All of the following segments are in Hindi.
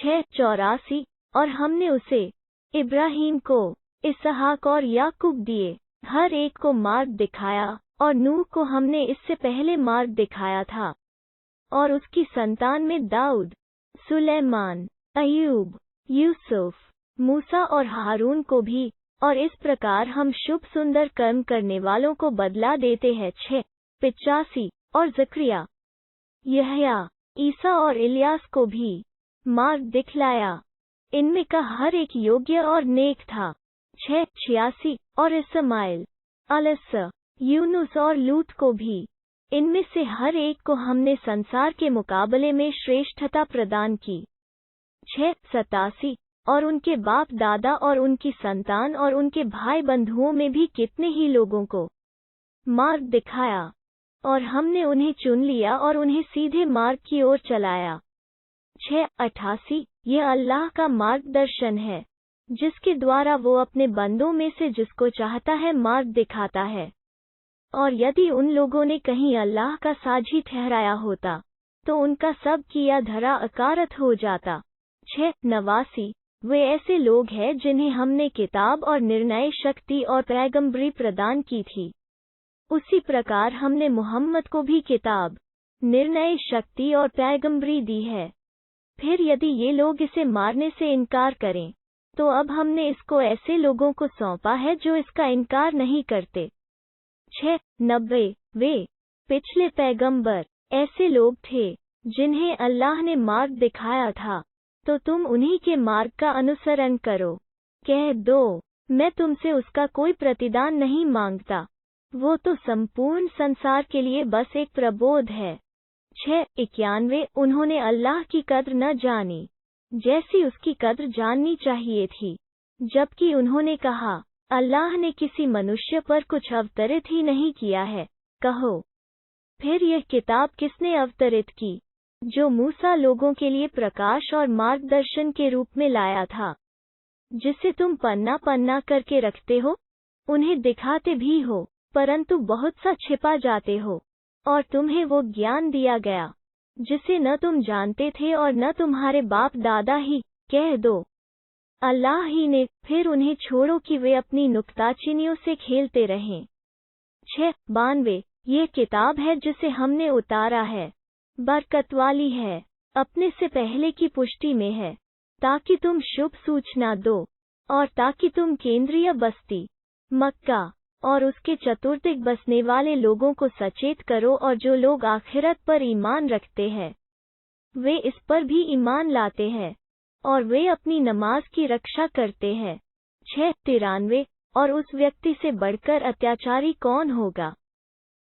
6:84 और हमने उसे इब्राहीम को इसहाक और याकूब दिए, हर एक को मार्ग दिखाया, और नूह को हमने इससे पहले मार्ग दिखाया था, और उसकी संतान में दाऊद, सुलेमान, अय्यूब, यूसुफ, मूसा और हारून को भी, और इस प्रकार हम शुभ सुंदर कर्म करने वालों को बदला देते हैं। 6:85 और ज़करिया, यहया, ईसा और इलियास को भी मार्ग दिखलाया, इनमें का हर एक योग्य और नेक था। 6:86 और इस्माइल, अलसा, यूनुस और लूत को भी, इनमें से हर एक को हमने संसार के मुकाबले में श्रेष्ठता प्रदान की। 6:87 और उनके बाप दादा और उनकी संतान और उनके भाई बंधुओं में भी कितने ही लोगों को मार्ग दिखाया, और हमने उन्हें चुन लिया और उन्हें सीधे मार्ग की ओर चलाया। 6:88 यह अल्लाह का मार्गदर्शन है, जिसके द्वारा वो अपने बंदों में से जिसको चाहता है मार्ग दिखाता है, और यदि उन लोगों ने कहीं अल्लाह का साझी ठहराया होता, तो उनका सब किया धरा अकारत हो जाता। 6:89 वे ऐसे लोग हैं जिन्हें हमने किताब और निर्णय शक्ति और पैगंबरी प्रदान की थी, उसी प्रकार हमने मोहम्मद को भी किताब, निर्णय शक्ति और पैगंबरी दी है। फिर यदि ये लोग इसे मारने से इनकार करें, तो अब हमने इसको ऐसे लोगों को सौंपा है जो इसका इनकार नहीं करते। 6:90 वे पिछले पैगंबर ऐसे लोग थे जिन्हें अल्लाह ने मार्ग दिखाया था, तो तुम उन्हीं के मार्ग का अनुसरण करो। कह दो, मैं तुमसे उसका कोई प्रतिदान नहीं मांगता, वो तो संपूर्ण संसार के लिए बस एक प्रबोध है। 6:91 उन्होंने अल्लाह की कद्र न जानी, जैसी उसकी कद्र जाननी चाहिए थी, जबकि उन्होंने कहा, अल्लाह ने किसी मनुष्य पर कुछ अवतरित ही नहीं किया है। कहो, फिर यह किताब किसने अवतरित की, जो मूसा लोगों के लिए प्रकाश और मार्गदर्शन के रूप में लाया था, जिसे तुम पन्ना पन्ना करके रखते हो, उन्हें दिखाते भी हो, परंतु बहुत सा छिपा जाते हो, और तुम्हें वो ज्ञान दिया गया जिसे न तुम जानते थे और न तुम्हारे बाप दादा ही। कह दो, अल्लाह ही ने। फिर उन्हें छोड़ो कि वे अपनी नुक्ताचीनियों से खेलते रहें। 6:92 यह किताब है जिसे हमने उतारा है, बरकत वाली है, अपने से पहले की पुष्टि में है, ताकि तुम शुभ सूचना दो, और ताकि तुम केंद्रीय बस्ती मक्का और उसके चतुर्दिक बसने वाले लोगों को सचेत करो, और जो लोग आखिरत पर ईमान रखते हैं, वे इस पर भी ईमान लाते हैं, और वे अपनी नमाज की रक्षा करते हैं। 6:93 और उस व्यक्ति से बढ़कर अत्याचारी कौन होगा,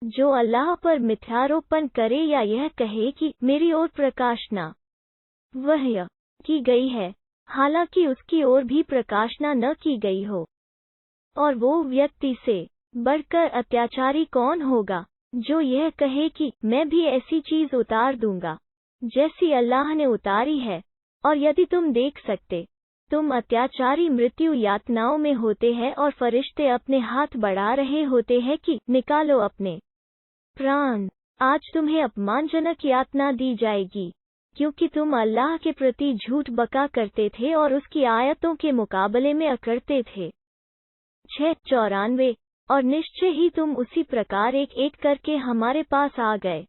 जो अल्लाह पर मिथ्यारोपण करे या यह कहे कि मेरी ओर प्रकाशना वह्य की गई है, हालांकि उसकी ओर भी प्रकाशना न की गई हो। और वो व्यक्ति से बढ़कर अत्याचारी कौन होगा, जो यह कहे कि मैं भी ऐसी चीज उतार दूंगा जैसी अल्लाह ने उतारी है, और यदि तुम देख सकते, तुम अत्याचारी मृत्यु यातनाओं में होते हैं, और फरिश्ते अपने हाथ बढ़ा रहे होते हैं कि निकालो अपने प्राण, आज तुम्हें अपमानजनक यातना दी जाएगी, क्योंकि तुम अल्लाह के प्रति झूठ बका करते थे और उसकी आयतों के मुकाबले में अकड़ते थे। 6:94 और निश्चय ही तुम उसी प्रकार एक एक करके हमारे पास आ गए,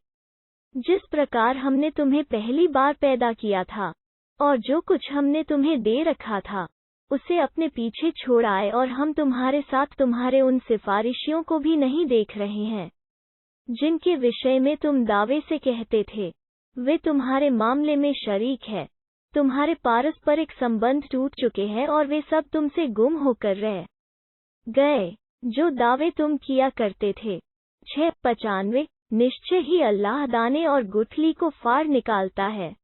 जिस प्रकार हमने तुम्हें पहली बार पैदा किया था, और जो कुछ हमने तुम्हें दे रखा था, उसे अपने पीछे छोड़ आए, और हम तुम्हारे साथ तुम्हारे उन सिफारिशियों को भी नहीं देख रहे हैं, जिनके विषय में तुम दावे से कहते थे, वे तुम्हारे मामले में शरीक है। तुम्हारे पारस्परिक संबंध टूट चुके हैं, और वे सब तुमसे गुम होकर रह गए, जो दावे तुम किया करते थे। 6:95 निश्चय ही अल्लाह दाने और गुठली को फाड़ निकालता है,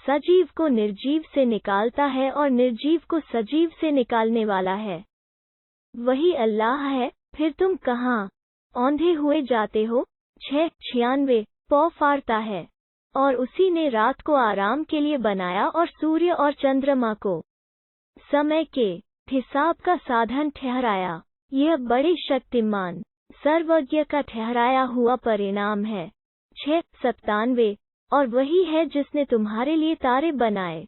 सजीव को निर्जीव से निकालता है, और निर्जीव को सजीव से निकालने वाला है, वही अल्लाह है। फिर तुम कहाँ औंधे हुए जाते हो। 6:96 पौ फाड़ता है, और उसी ने रात को आराम के लिए बनाया, और सूर्य और चंद्रमा को समय के हिसाब का साधन ठहराया। यह बड़े शक्तिमान सर्वज्ञ का ठहराया हुआ परिणाम है। 6:97 और वही है जिसने तुम्हारे लिए तारे बनाए,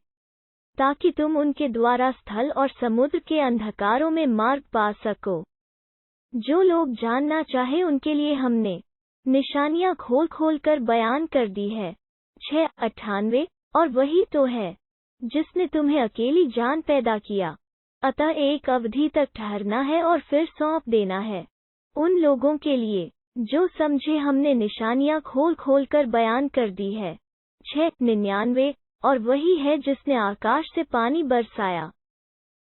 ताकि तुम उनके द्वारा स्थल और समुद्र के अंधकारों में मार्ग पा सको। जो लोग जानना चाहे उनके लिए हमने निशानियां खोल खोल कर बयान कर दी है। 698 और वही तो है जिसने तुम्हें अकेली जान पैदा किया, अतः एक अवधि तक ठहरना है और फिर सौंप देना है उन लोगों के लिए जो समझे। हमने निशानियां खोल खोल कर बयान कर दी है। 699 और वही है जिसने आकाश से पानी बरसाया,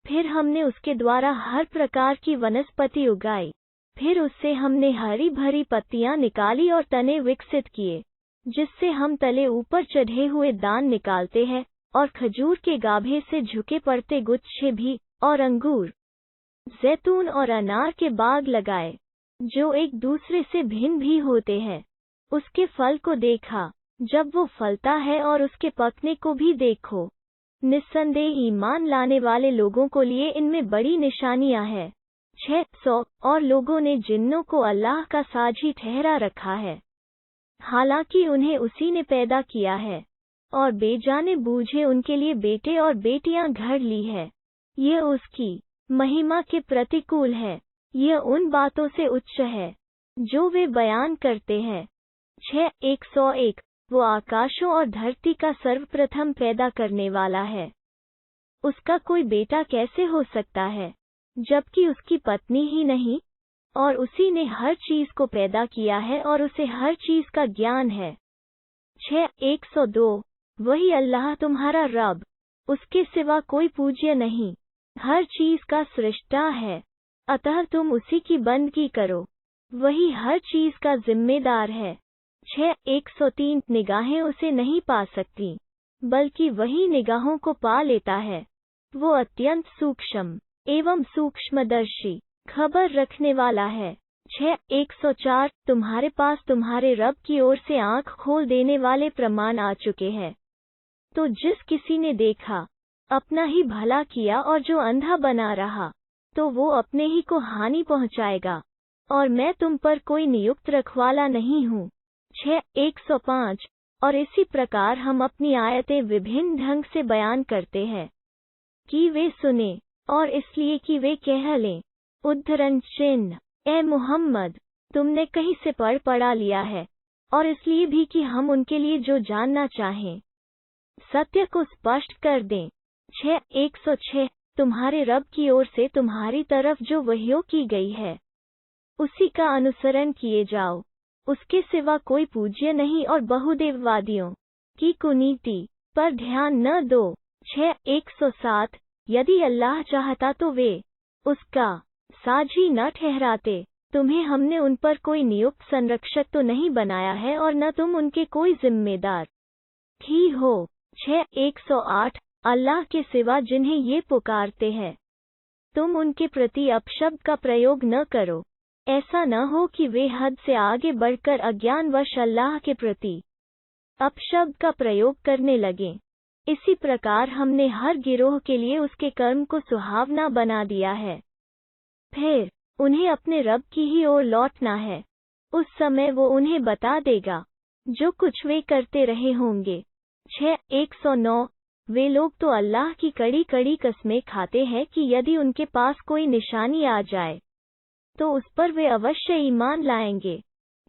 फिर हमने उसके द्वारा हर प्रकार की वनस्पति उगाई, फिर उससे हमने हरी भरी पत्तियां निकाली और तने विकसित किए, जिससे हम तले ऊपर चढ़े हुए दान निकालते हैं, और खजूर के गाभे से झुके पड़ते गुच्छे भी, और अंगूर, जैतून और अनार के बाग लगाए, जो एक दूसरे से भिन्न भी होते हैं। उसके फल को देखा जब वो फलता है, और उसके पकने को भी देखो। निस्संदेह ईमान लाने वाले लोगों को लिए इनमें बड़ी निशानियां हैं। 600 और लोगों ने जिन्नों को अल्लाह का साझी ठहरा रखा है, हालांकि उन्हें उसी ने पैदा किया है, और बेजाने बूझे उनके लिए बेटे और बेटियां घर ली है। ये उसकी महिमा के प्रतिकूल है, यह उन बातों से उच्च है जो वे बयान करते हैं। 601 वो आकाशों और धरती का सर्वप्रथम पैदा करने वाला है। उसका कोई बेटा कैसे हो सकता है, जबकि उसकी पत्नी ही नहीं? और उसी ने हर चीज को पैदा किया है और उसे हर चीज का ज्ञान है। 602 वही अल्लाह तुम्हारा रब, उसके सिवा कोई पूज्य नहीं, हर चीज का सृष्टा है, अतः तुम उसी की बंदगी करो, वही हर चीज का जिम्मेदार है। 603 निगाहें उसे नहीं पा सकती, बल्कि वही निगाहों को पा लेता है। वो अत्यंत सूक्ष्म एवं सूक्ष्मदर्शी खबर रखने वाला है। 604 तुम्हारे पास तुम्हारे रब की ओर से आंख खोल देने वाले प्रमाण आ चुके हैं। तो जिस किसी ने देखा अपना ही भला किया, और जो अंधा बना रहा तो वो अपने ही को हानि पहुंचाएगा, और मैं तुम पर कोई नियुक्त रखवाला नहीं हूँ। 605 और इसी प्रकार हम अपनी आयतें विभिन्न ढंग से बयान करते हैं कि वे सुने, और इसलिए कि वे कह लें। उद्धरण चिन्ह, ए मुहम्मद तुमने कहीं से पढ़ा लिया है, और इसलिए भी कि हम उनके लिए जो जानना चाहें सत्य को स्पष्ट कर दें। 606 तुम्हारे रब की ओर से तुम्हारी तरफ जो वह्यो की गई है उसी का अनुसरण किए जाओ, उसके सिवा कोई पूज्य नहीं, और बहुदेववादियों की कुनीति पर ध्यान न दो। 607 यदि अल्लाह चाहता तो वे उसका साझी न ठहराते, तुम्हें हमने उन पर कोई नियुक्त संरक्षक तो नहीं बनाया है, और न तुम उनके कोई जिम्मेदार ही हो। 608 अल्लाह के सिवा जिन्हें ये पुकारते हैं तुम उनके प्रति अपशब्द का प्रयोग न करो, ऐसा न हो कि वे हद से आगे बढ़कर अज्ञानवश अल्लाह के प्रति अपशब्द का प्रयोग करने लगें। इसी प्रकार हमने हर गिरोह के लिए उसके कर्म को सुहावना बना दिया है। फिर उन्हें अपने रब की ही ओर लौटना है, उस समय वो उन्हें बता देगा जो कुछ वे करते रहे होंगे। 609 वे लोग तो अल्लाह की कड़ी कड़ी कसमें खाते हैं कि यदि उनके पास कोई निशानी आ जाए तो उस पर वे अवश्य ईमान लाएंगे।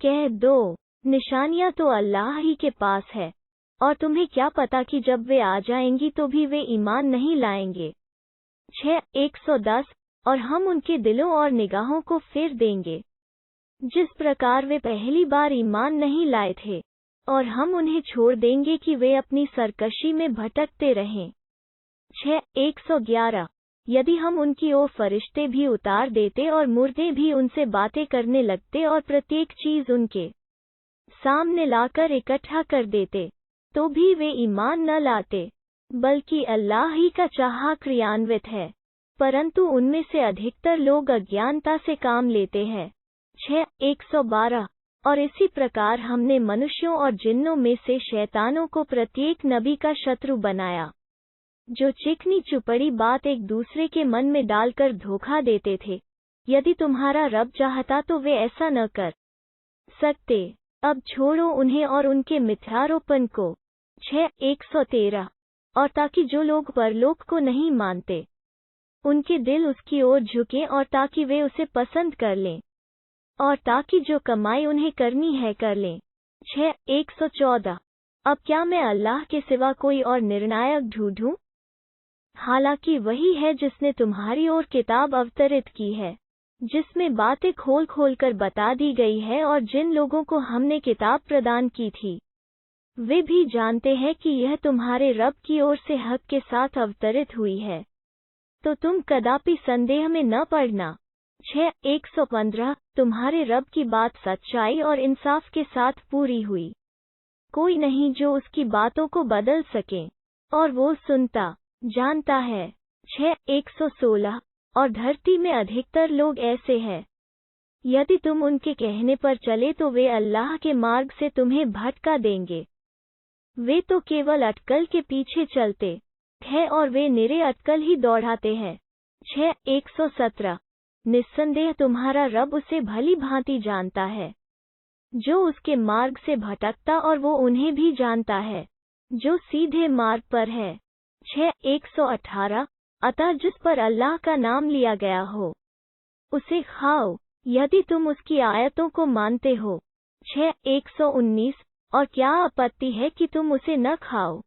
कह दो निशानियां तो अल्लाह ही के पास है, और तुम्हें क्या पता कि जब वे आ जाएंगी तो भी वे ईमान नहीं लाएंगे। 610 और हम उनके दिलों और निगाहों को फेर देंगे जिस प्रकार वे पहली बार ईमान नहीं लाए थे, और हम उन्हें छोड़ देंगे कि वे अपनी सरकशी में भटकते रहें। 611 यदि हम उनकी ओर फरिश्ते भी उतार देते और मुर्दे भी उनसे बातें करने लगते और प्रत्येक चीज उनके सामने लाकर इकट्ठा कर देते, तो भी वे ईमान न लाते, बल्कि अल्लाह ही का चाहा क्रियान्वित है, परंतु उनमें से अधिकतर लोग अज्ञानता से काम लेते हैं। 612 और इसी प्रकार हमने मनुष्यों और जिन्नों में से शैतानों को प्रत्येक नबी का शत्रु बनाया, जो चिकनी चुपड़ी बात एक दूसरे के मन में डालकर धोखा देते थे। यदि तुम्हारा रब चाहता तो वे ऐसा न कर सकते। अब छोड़ो उन्हें और उनके मिथ्यारोपण को। 613 और ताकि जो लोग परलोक को नहीं मानते उनके दिल उसकी ओर झुकें, और ताकि वे उसे पसंद कर लें, और ताकि जो कमाई उन्हें करनी है कर लें। 114। अब क्या मैं अल्लाह के सिवा कोई और निर्णायक ढूंढूं? हालांकि वही है जिसने तुम्हारी ओर किताब अवतरित की है, जिसमें बातें खोल खोल कर बता दी गई है, और जिन लोगों को हमने किताब प्रदान की थी वे भी जानते हैं कि यह तुम्हारे रब की ओर से हक के साथ अवतरित हुई है, तो तुम कदापि संदेह में न पड़ना। 115। तुम्हारे रब की बात सच्चाई और इंसाफ के साथ पूरी हुई, कोई नहीं जो उसकी बातों को बदल सके, और वो सुनता जानता है। 116। और धरती में अधिकतर लोग ऐसे हैं, यदि तुम उनके कहने पर चले तो वे अल्लाह के मार्ग से तुम्हें भटका देंगे। वे तो केवल अटकल के पीछे चलते हैं, और वे निरे अटकल ही दौड़ाते हैं। 117। निस्संदेह तुम्हारा रब उसे भली भांति जानता है जो उसके मार्ग से भटकता, और वो उन्हें भी जानता है जो सीधे मार्ग पर है। 118। अतः जिस पर अल्लाह का नाम लिया गया हो उसे खाओ, यदि तुम उसकी आयतों को मानते हो। 119। और क्या आपत्ति है कि तुम उसे न खाओ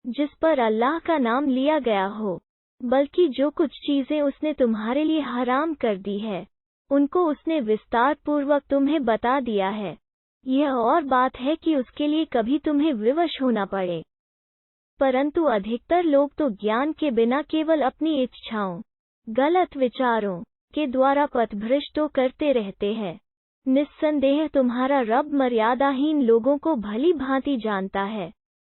जिस पर अल्लाह का नाम लिया गया हो, बल्कि जो कुछ चीजें उसने तुम्हारे लिए हराम कर दी है उनको उसने विस्तार पूर्वक तुम्हें बता दिया है। यह और बात है कि उसके लिए कभी तुम्हें विवश होना पड़े, परंतु अधिकतर लोग तो ज्ञान के बिना केवल अपनी इच्छाओं, गलत विचारों के द्वारा पथभ्रष्ट करते रहते हैं। निस्संदेह तुम्हारा रब मर्यादाहीन लोगों को भली भांति जानता है।